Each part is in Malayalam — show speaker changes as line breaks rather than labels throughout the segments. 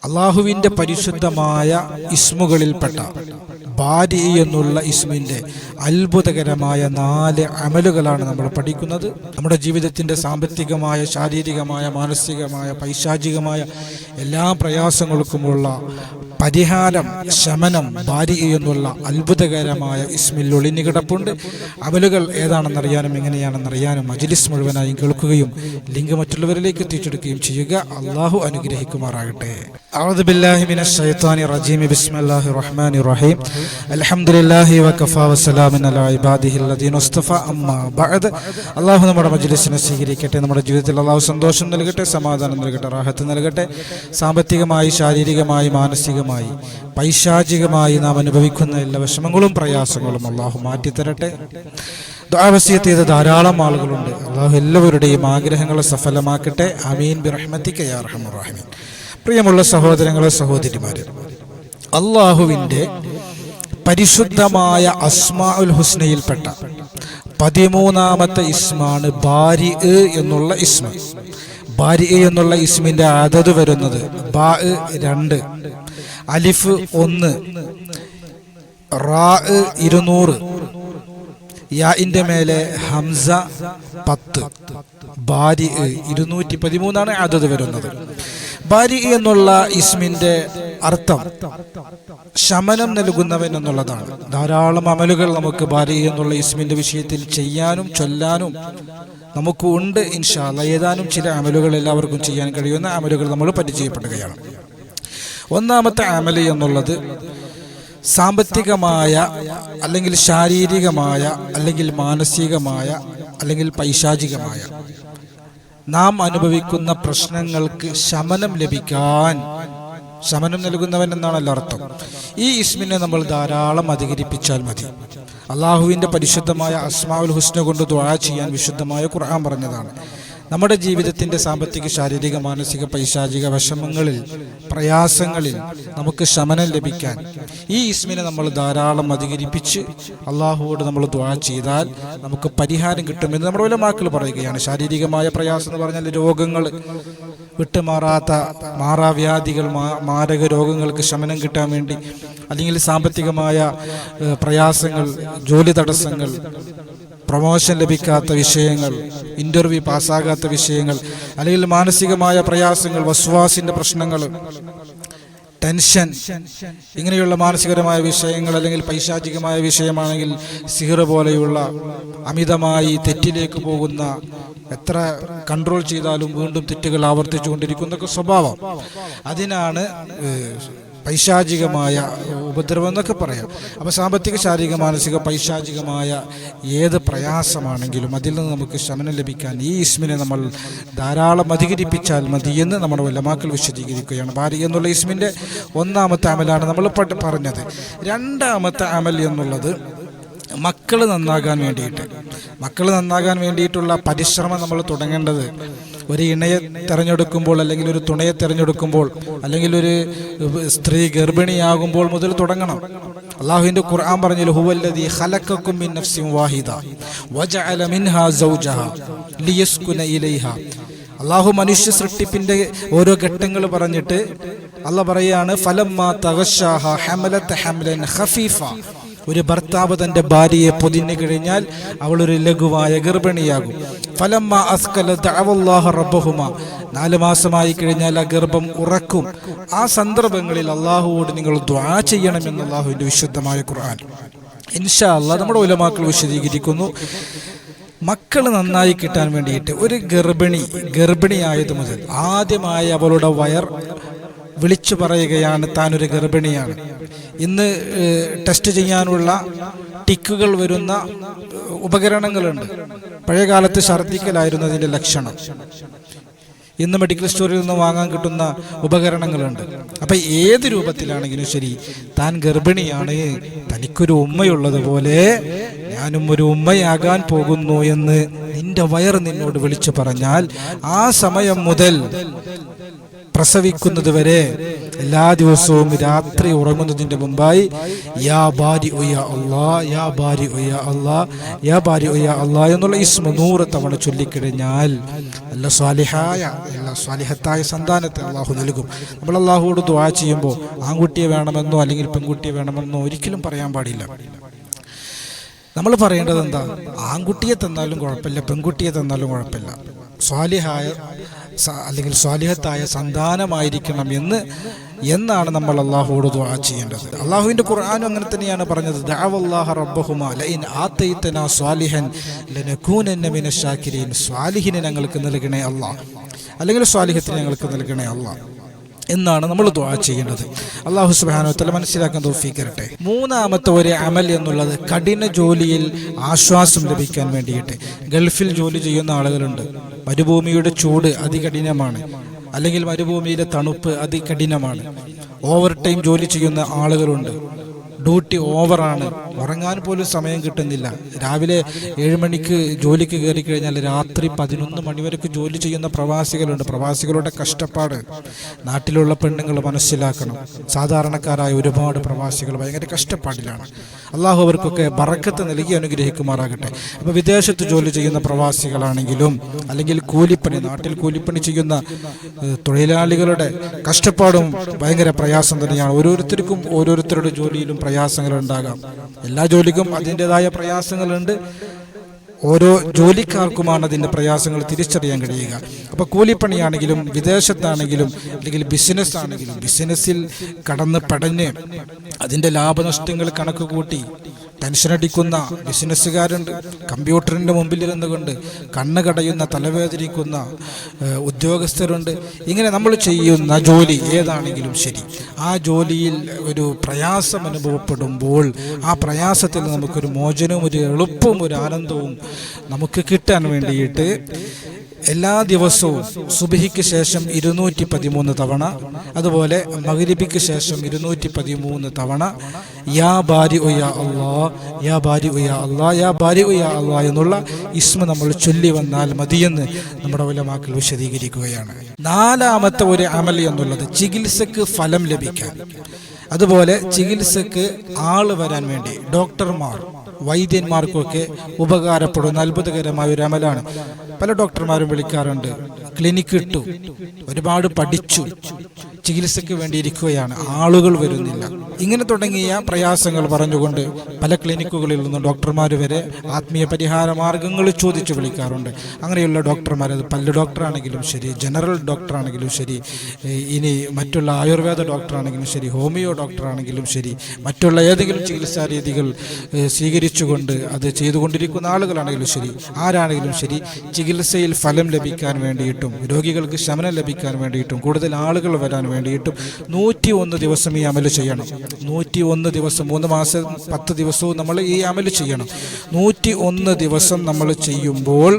അള്ളാഹുവിൻ്റെ പരിശുദ്ധമായ ഇസ്മുകളിൽപ്പെട്ട ബാരി എന്നുള്ള ഇസ്മിൻ്റെ അത്ഭുതകരമായ 4 അമലുകളാണ് നമ്മൾ പഠിക്കുന്നത്. നമ്മുടെ ജീവിതത്തിൻ്റെ സാമ്പത്തികമായ, ശാരീരികമായ, മാനസികമായ, പൈശാചികമായ എല്ലാ പ്രയാസങ്ങൾക്കുമുള്ള പരിഹാരം, ശമനം ബാരി എന്നുള്ള അത്ഭുതകരമായ ഇസ്മിൽ ഒളിഞ്ഞു കിടപ്പുണ്ട്. അമലുകൾ ഏതാണെന്നറിയാനും എങ്ങനെയാണെന്നറിയാനും മജ്ലിസ് മുഴുവനായും കേൾക്കുകയും ലിങ്ക് മറ്റുള്ളവരിലേക്ക് എത്തിച്ചെടുക്കുകയും ചെയ്യുക. അള്ളാഹു അനുഗ്രഹിക്കുമാറാകട്ടെ. അഊദു ബില്ലാഹി മിനശ് ശൈത്വാനിർ റജീം. ബിസ്മില്ലാഹിർ റഹ്മാനിർ റഹീം. അൽഹംദുലില്ലാഹി വകഫാ വസ്സലാമുൻ അലാ ഇബാദിഹിൽ ലദീന ഉസ്തഫ. അമ്മാ ബഅദ്. അള്ളാഹു നമ്മുടെ മജ്ലിസിനെ സ്വീകരിക്കട്ടെ. നമ്മുടെ ജീവിതത്തിൽ അള്ളാഹു സന്തോഷം നൽകട്ടെ, സമാധാനം നൽകട്ടെ, റാഹത്ത് നൽകട്ടെ. സാമ്പത്തികമായി, ശാരീരികമായി, മാനസികമായി, പൈശാചികമായി നാം അനുഭവിക്കുന്ന എല്ലാ വിഷമങ്ങളും പ്രയാസങ്ങളും അള്ളാഹു മാറ്റിത്തരട്ടെ. ദുആ വസിയത്ത് ചെയ്ത ധാരാളം ആളുകളുണ്ട്. അള്ളാഹു എല്ലാവരുടെയും ആഗ്രഹങ്ങളെ സഫലമാക്കട്ടെ. ആമീൻ ബിറഹ്മതിക യാ അർഹമർ റഹീമീൻ. പ്രിയമുള്ള സഹോദരങ്ങളെ, സഹോദരിമാരെ, അള്ളാഹുവിൻ്റെ പരിശുദ്ധമായ അസ്മാഉൽ ഹുസ്നയിൽപ്പെട്ട 13ാമത്തെ ഇസ്മാണ് ബാരി എന്നുള്ള ഇസ്മ. ബാരി എന്നുള്ള ഇസ്മിന്റെ അദദ് വരുന്നത് ബാ 2, അലിഫ് 1, റാ 200, യാഇന്റെ മേലെ ഹംസ 10. ബാരി 213 അദദ് വരുന്നത്. ബാരി എന്നുള്ള ഇസ്മിന്റെ അർത്ഥം ശമനം നൽകുന്നവൻ എന്നുള്ളതാണ്. ധാരാളം അമലുകൾ നമുക്ക് ബാരി എന്നുള്ള ഇസ്മിന്റെ വിഷയത്തിൽ ചെയ്യാനും ചൊല്ലാനും നമുക്ക് ഉണ്ട്. ഇൻഷാ അല്ലാഹ് ഏതാനും ചില അമലുകൾ എല്ലാവർക്കും ചെയ്യാൻ കഴിയുന്ന അമലുകൾ നമ്മൾ പരിചയപ്പെടുകയാണ്. ഒന്നാമത്തെ അമല് എന്നുള്ളത് സാമ്പത്തികമായ, അല്ലെങ്കിൽ ശാരീരികമായ, അല്ലെങ്കിൽ മാനസികമായ, അല്ലെങ്കിൽ പൈശാചികമായ നാം അനുഭവിക്കുന്ന പ്രശ്നങ്ങൾക്ക് ശമനം ലഭിക്കാൻ, ശമനം നൽകുന്നവൻ എന്നാണല്ലോ അർത്ഥം. ഈ ഇസ്മിനെ നമ്മൾ ധാരാളം അധികരിപ്പിച്ചാൽ മതി. അള്ളാഹുവിൻ്റെ പരിശുദ്ധമായ അസ്മാഉൽ ഹുസ്ന കൊണ്ട് ദുആ ചെയ്യാൻ വിശുദ്ധമായ ഖുർആൻ പറഞ്ഞതാണ്. നമ്മുടെ ജീവിതത്തിൻ്റെ സാമ്പത്തിക, ശാരീരിക, മാനസിക, പൈശാചിക വിഷമങ്ങളിൽ, പ്രയാസങ്ങളിൽ നമുക്ക് ശമനം ലഭിക്കാൻ ഈ ഇസ്മിനെ നമ്മൾ ധാരാളം അധികരിപ്പിച്ച് അള്ളാഹുവോട് നമ്മൾ ദുആ ചെയ്താൽ നമുക്ക് പരിഹാരം കിട്ടുമെന്ന് നമ്മുടെ ഉലമാക്കൾ പറയുകയാണ്. ശാരീരികമായ പ്രയാസം എന്ന് പറഞ്ഞാൽ രോഗങ്ങൾ, വിട്ടുമാറാത്ത മാറാവ്യാധികൾ, മാരക രോഗങ്ങൾക്ക് ശമനം കിട്ടാൻ വേണ്ടി, അല്ലെങ്കിൽ സാമ്പത്തികമായ പ്രയാസങ്ങൾ, ജോലി തടസ്സങ്ങൾ, പ്രൊമോഷൻ ലഭിക്കാത്ത വിഷയങ്ങൾ, ഇന്റർവ്യൂ പാസ്സാകാത്ത വിഷയങ്ങൾ, അല്ലെങ്കിൽ മാനസികമായ പ്രയാസങ്ങൾ, വസ്വാസിന്റെ പ്രശ്നങ്ങൾ, ടെൻഷൻ, ഇങ്ങനെയുള്ള മാനസികരമായ വിഷയങ്ങൾ, അല്ലെങ്കിൽ പൈശാചികമായ വിഷയമാണെങ്കിൽ സിഹർ പോലെയുള്ള അമിതമായി തെറ്റിലേക്ക് പോകുന്ന, എത്ര കൺട്രോൾ ചെയ്താലും വീണ്ടും തെറ്റുകൾ ആവർത്തിച്ചുകൊണ്ടിരിക്കുന്ന സ്വഭാവം, അതിനാണ് പൈശാചികമായ ഉപദ്രവം എന്നൊക്കെ പറയാം. അപ്പോൾ സാമ്പത്തിക, ശാരീരിക, മാനസിക, പൈശാചികമായ ഏത് പ്രയാസമാണെങ്കിലും അതിൽ നിന്ന് നമുക്ക് ശമനം ലഭിക്കാൻ ഈ ഇസ്മിനെ നമ്മൾ ധാരാളം അധികരിപ്പിച്ചാൽ മതിയെന്ന് നമ്മുടെ ഉലമാക്കൾ വിശദീകരിക്കുകയാണ്. ബാരി എന്നുള്ള ഇസ്മിൻ്റെ ഒന്നാമത്തെ അമലാണ് നമ്മൾ പറഞ്ഞത്. രണ്ടാമത്തെ അമൽ എന്നുള്ളത് മക്കൾ നന്നാകാൻ വേണ്ടിയിട്ടുള്ള പരിശ്രമം നമ്മൾ തുടങ്ങേണ്ടത് ഒരു ഇണയെ തിരഞ്ഞെടുക്കുമ്പോൾ, അല്ലെങ്കിൽ ഒരു തുണയെ തിരഞ്ഞെടുക്കുമ്പോൾ, അല്ലെങ്കിൽ ഒരു സ്ത്രീ ഗർഭിണിയാകുമ്പോൾ മുതൽ തുടങ്ങണം. അള്ളാഹുവിന്റെ ഖുർആൻ പറഞ്ഞല്ലോ, ഹുവല്ലദീ ഖലഖക്കും മിൻ നഫ്സിൻ വാഹിദ വജഅല മിൻഹാ സൗജഹാ ലിയസ്കുന ഇലൈഹാ. അള്ളാഹു മനുഷ്യ സൃഷ്ടിപ്പിന്റെ ഓരോ ഘട്ടങ്ങൾ പറഞ്ഞിട്ട് അള്ളാഹ് പറയാണ്, ഫലമ്മാ തഗശാഹാ ഹമലത് ഹംലൻ ഖഫീഫ. ഒരു ഭർത്താവ് തന്റെ ഭാര്യയെ പൊതിഞ്ഞു കഴിഞ്ഞാൽ അവൾ ഒരു ലഘുവായ ഗർഭിണിയാകും. ഫലമ്മാ അസ്കലത് ദഅവല്ലാഹ റബ്ബഹുമാ. 4 മാസമായി കഴിഞ്ഞാൽ ആ ഗർഭം ഉറക്കും. ആ സന്ദർഭങ്ങളിൽ അള്ളാഹുവോട് നിങ്ങൾ ദുആ ചെയ്യണമെന്ന് അള്ളാഹുവിന്റെ വിശുദ്ധമായ ഖുർആൻ. ഇൻഷാ അല്ലാഹ് നമ്മുടെ ഉലമാക്കൾ വിശദീകരിക്കുന്നു. മക്കൾ നന്നായി കിട്ടാൻ വേണ്ടിയിട്ട് ഒരു ഗർഭിണിയായത് മുതൽ ആദ്യമായി അവളുടെ വയർ വിളിച്ചു പറയുകയാണ് താനൊരു ഗർഭിണിയാണ്. ഇന്ന് ടെസ്റ്റ് ചെയ്യാനുള്ള ടിക്കുകൾ വരുന്ന ഉപകരണങ്ങളുണ്ട്. പഴയ കാലത്ത് ഛർദ്ദിക്കലായിരുന്നു അതിൻ്റെ ലക്ഷണം. ഇന്ന് മെഡിക്കൽ സ്റ്റോറിൽ നിന്ന് വാങ്ങാൻ കിട്ടുന്ന ഉപകരണങ്ങളുണ്ട്. അപ്പം ഏത് രൂപത്തിലാണെങ്കിലും ശരി, താൻ ഗർഭിണിയാണ്, തനിക്കൊരു ഉമ്മയുള്ളതുപോലെ ഞാനും ഒരു ഉമ്മയാകാൻ പോകുന്നു എന്ന് നിന്റെ വയർ നിന്നോട് വിളിച്ചു പറഞ്ഞാൽ ആ സമയം മുതൽ പ്രസവിക്കുന്നത് വരെ എല്ലാ ദിവസവും രാത്രി ഉറങ്ങുന്നതിന്റെ മുമ്പായി യാ ബാരി യാ അല്ലാ, യാ ബാരി യാ അല്ലാ, യാ ബാരി യാ അല്ലാ എന്നുള്ള ഇസ്മ 100 തവണ ചൊല്ലിക്കഴിഞ്ഞാൽ എല്ലാ സ്വാലിഹത്തായ സന്താനത്തെ അള്ളാഹു നൽകും. നമ്മൾ അള്ളാഹുവോട് ദുആ ചെയ്യുമ്പോൾ ആൺകുട്ടിയെ വേണമെന്നോ അല്ലെങ്കിൽ പെൺകുട്ടിയെ വേണമെന്നോ ഒരിക്കലും പറയാൻ പാടില്ല. നമ്മൾ പറയേണ്ടത് എന്താ? ആൺകുട്ടിയെ തന്നാലും കുഴപ്പമില്ല, പെൺകുട്ടിയെ തന്നാലും കുഴപ്പമില്ല, സ്വാലിഹായ അല്ലെങ്കിൽ സ്വാലിഹത്തായ സന്താനമായിരിക്കണം എന്നാണ് നമ്മൾ അള്ളാഹുവോട് ദുആ ചെയ്യേണ്ടത്. അള്ളാഹുവിൻ്റെ ഖുർആനും അങ്ങനെ തന്നെയാണ് പറഞ്ഞത്. ദഅവല്ലാഹ റബ്ബഹുമാ ലഇൻ ആതൈതനാ സ്വാലിഹൻ ലനകൂനന്ന മിനശ് ശാകിരീൻ. സ്വാലിഹിനെ ഞങ്ങൾക്ക് നൽകണേ അല്ലാഹ്, അല്ലെങ്കിൽ സ്വാലിഹത്തിനെ ഞങ്ങൾക്ക് നൽകണേ അല്ലാഹ് എന്നാണ് നമ്മൾ ദുആ ചെയ്യേണ്ടത്. അല്ലാഹു സുബ്ഹാനഹു വ തആല മനസ്സിലാക്കാൻ തൗഫീഖ് തരട്ടെ. മൂന്നാമത്തെ ഒരു അമൽ എന്നുള്ളത് കഠിന ജോലിയിൽ ആശ്വാസം ലഭിക്കാൻ വേണ്ടിയിട്ട്. ഗൾഫിൽ ജോലി ചെയ്യുന്ന ആളുകളുണ്ട്. മരുഭൂമിയുടെ ചൂട് അതികഠിനമാണ്, അല്ലെങ്കിൽ മരുഭൂമിയിലെ തണുപ്പ് അതികഠിനമാണ്. ഓവർ ടൈം ജോലി ചെയ്യുന്ന ആളുകളുണ്ട്. ഡ്യൂട്ടി ഓവറാണ്, ഉറങ്ങാൻ പോലും സമയം കിട്ടുന്നില്ല. രാവിലെ 7 മണിക്ക് ജോലിക്ക് കയറി കഴിഞ്ഞാൽ രാത്രി 11 മണി വരെക്ക് ജോലി ചെയ്യുന്ന പ്രവാസികളുണ്ട്. പ്രവാസികളുടെ കഷ്ടപ്പാട് നാട്ടിലുള്ള പെണ്ണുങ്ങൾ മനസ്സിലാക്കണം. സാധാരണക്കാരായ ഒരുപാട് പ്രവാസികൾ ഭയങ്കര കഷ്ടപ്പാടിലാണ്. അള്ളാഹു അവർക്കൊക്കെ ബറക്കത്ത് നൽകി അനുഗ്രഹിക്കുമാറാകട്ടെ. അപ്പോൾ വിദേശത്ത് ജോലി ചെയ്യുന്ന പ്രവാസികളാണെങ്കിലും അല്ലെങ്കിൽ കൂലിപ്പണി, നാട്ടിൽ കൂലിപ്പണി ചെയ്യുന്ന തൊഴിലാളികളുടെ കഷ്ടപ്പാടും ഭയങ്കര പ്രയാസം തന്നെയാണ്. ഓരോരുത്തർക്കും ഓരോരുത്തരുടെ ജോലിയിലും പ്രയാസങ്ങൾ ഉണ്ടാകാം. എല്ലാ ജോലിക്കും അതിൻ്റെതായ പ്രയാസങ്ങളുണ്ട്. ഓരോ ജോലിക്കാർക്കുമാണ് അതിൻ്റെ പ്രയാസങ്ങൾ തിരിച്ചറിയാൻ കഴിയുക. അപ്പോൾ കൂലിപ്പണിയാണെങ്കിലും വിദേശത്താണെങ്കിലും അല്ലെങ്കിൽ ബിസിനസ് ആണെങ്കിലും ബിസിനസ്സിൽ കടന്ന് പടഞ്ഞ് അതിൻ്റെ ലാഭനഷ്ടങ്ങൾ കണക്ക് കൂട്ടി ടെൻഷനടിക്കുന്ന ബിസിനസ്സുകാരുണ്ട്. കമ്പ്യൂട്ടറിൻ്റെ മുമ്പിലിരുന്നു കൊണ്ട് കണ്ണ് കടയുന്ന തലവേദനിക്കുന്ന ഉദ്യോഗസ്ഥരുണ്ട്. ഇങ്ങനെ നമ്മൾ ചെയ്യുന്ന ജോലി ഏതാണെങ്കിലും ശരി, ആ ജോലിയിൽ ഒരു പ്രയാസം അനുഭവപ്പെടുമ്പോൾ ആ പ്രയാസത്തിൽ നമുക്കൊരു മോചനവും ഒരു എളുപ്പവും ഒരു ആനന്ദവും നമുക്ക് കിട്ടാൻ വേണ്ടിയിട്ട് എല്ലാ ദിവസവും സുബ്ഹിക്ക് ശേഷം 213 തവണ, അതുപോലെ മഗ്രിബിക്ക് ശേഷം 213 തവണ യാ ബാരി യാ അല്ലാ, യാ ബാരി യാ അല്ലാ, യാ ബാരി യാ അല്ലാ എന്നുള്ള ഇസ്മ നമ്മൾ ചൊല്ലി വന്നാൽ മതിയെന്ന് നമ്മുടെ ഉലമാക്കൾ വിശദീകരിക്കുകയാണ്. നാലാമത്തെ ഒരു അമൽ എന്നുള്ളത് ചികിത്സക്ക് ഫലം ലഭിക്കാൻ, അതുപോലെ ചികിത്സക്ക് ആള് വരാൻ വേണ്ടി ഡോക്ടർമാർ വൈദ്യന്മാർക്കൊക്കെ ഉപകാരപ്പെടുന്ന അത്ഭുതകരമായ ഒരു അമലാണ്. പല ഡോക്ടർമാരും വിളിക്കാറുണ്ട്, ക്ലിനിക്ക് ഇട്ടു, ഒരുപാട് പഠിച്ചു, ചികിത്സയ്ക്ക് വേണ്ടി ഇരിക്കുകയാണ്, ആളുകൾ വരുന്നില്ല. ഇങ്ങനെ തുടങ്ങിയ പ്രയാസങ്ങൾ പറഞ്ഞുകൊണ്ട് പല ക്ലിനിക്കുകളിൽ നിന്നും ഡോക്ടർമാർ വരെ ആത്മീയ പരിഹാര മാർഗങ്ങൾ ചോദിച്ചു വിളിക്കാറുണ്ട്. അങ്ങനെയുള്ള ഡോക്ടർമാർ, അത് പല്ല് ഡോക്ടറാണെങ്കിലും ശരി, ജനറൽ ഡോക്ടറാണെങ്കിലും ശരി, ഇനി മറ്റുള്ള ആയുർവേദ ഡോക്ടറാണെങ്കിലും ശരി, ഹോമിയോ ഡോക്ടറാണെങ്കിലും ശരി, മറ്റുള്ള ഏതെങ്കിലും ചികിത്സാ രീതികൾ സ്വീകരിച്ചുകൊണ്ട് അത് ചെയ്തുകൊണ്ടിരിക്കുന്ന ആളുകളാണെങ്കിലും ശരി, ആരാണെങ്കിലും ശരി, ചികിത്സയിൽ ഫലം ലഭിക്കാൻ വേണ്ടിയിട്ടും രോഗികൾക്ക് ശമനം ലഭിക്കാൻ വേണ്ടിയിട്ടും കൂടുതൽ ആളുകൾ വരാൻ വേണ്ടിയിട്ടും 101 ദിവസം ഈ അമല് ചെയ്യണം. 101 ദിവസം, 3 മാസം 10 ദിവസവും നമ്മൾ ഈ അമല് ചെയ്യണം. 101 ദിവസം നമ്മൾ ചെയ്യുമ്പോൾ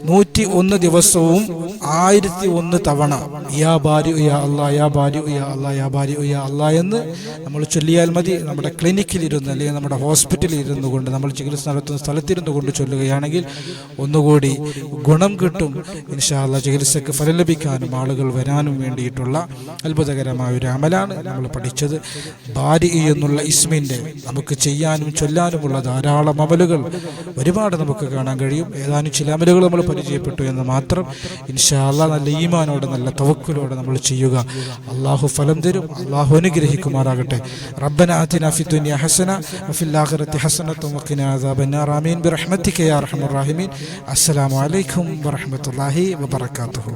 101 ദിവസവും 1001 തവണ യാ ബാരി യാ അല്ലാ, യാ ബാരി യാ അല്ലാ, യാ ബാരി യാ അല്ലാ എന്ന് നമ്മൾ ചൊല്ലിയാൽ മതി. നമ്മുടെ ക്ലിനിക്കിലിരുന്ന് അല്ലെങ്കിൽ നമ്മുടെ ഹോസ്പിറ്റലിൽ ഇരുന്നു കൊണ്ട്, നമ്മൾ ചികിത്സ നടത്തുന്ന സ്ഥലത്തിരുന്നു കൊണ്ട് ചൊല്ലുകയാണെങ്കിൽ ഒന്നുകൂടി ഗുണം കിട്ടും. ഇൻഷാ അല്ലാഹ് ചികിത്സയ്ക്ക് ഫലം ലഭിക്കാനും ആളുകൾ വരാനും വേണ്ടിയിട്ടുള്ള അത്ഭുതകരമായ ഒരു അമലാണ് നമ്മൾ പഠിച്ചത്. ബാരി എന്നുള്ള ഇസ്മിൻ്റെ നമുക്ക് ചെയ്യാനും ചൊല്ലാനുമുള്ള ധാരാളം അമലുകൾ ഒരുപാട് നമുക്ക് കാണാൻ കഴിയും. ഏതാനും ചില അമലുകൾ നമ്മൾ പരിചയപ്പെട്ടു എന്ന് മാത്രം. ഇൻഷാ അല്ലാഹ് നല്ല ഈമാനോടെ നല്ല തവക്കുലോടെ നമ്മൾ ചെയ്യുക. അള്ളാഹു ഫലം തരും, അള്ളാഹു അനുഗ്രഹിക്കുമാറാകട്ടെ. റബ്ബന ആതിനാ ഫിദ്ദുനിയ ഹസന വഫിൽ ആഖിറതി ഹസനത്തും വഖിനാ അദാബന്നാർ. ആമീൻ ബിറഹ്മതിക യാ അർഹമർ റഹീമീൻ. അസ്സലാമു അലൈക്കും വറഹ്മത്തുള്ളാഹി വബറകാതുഹു.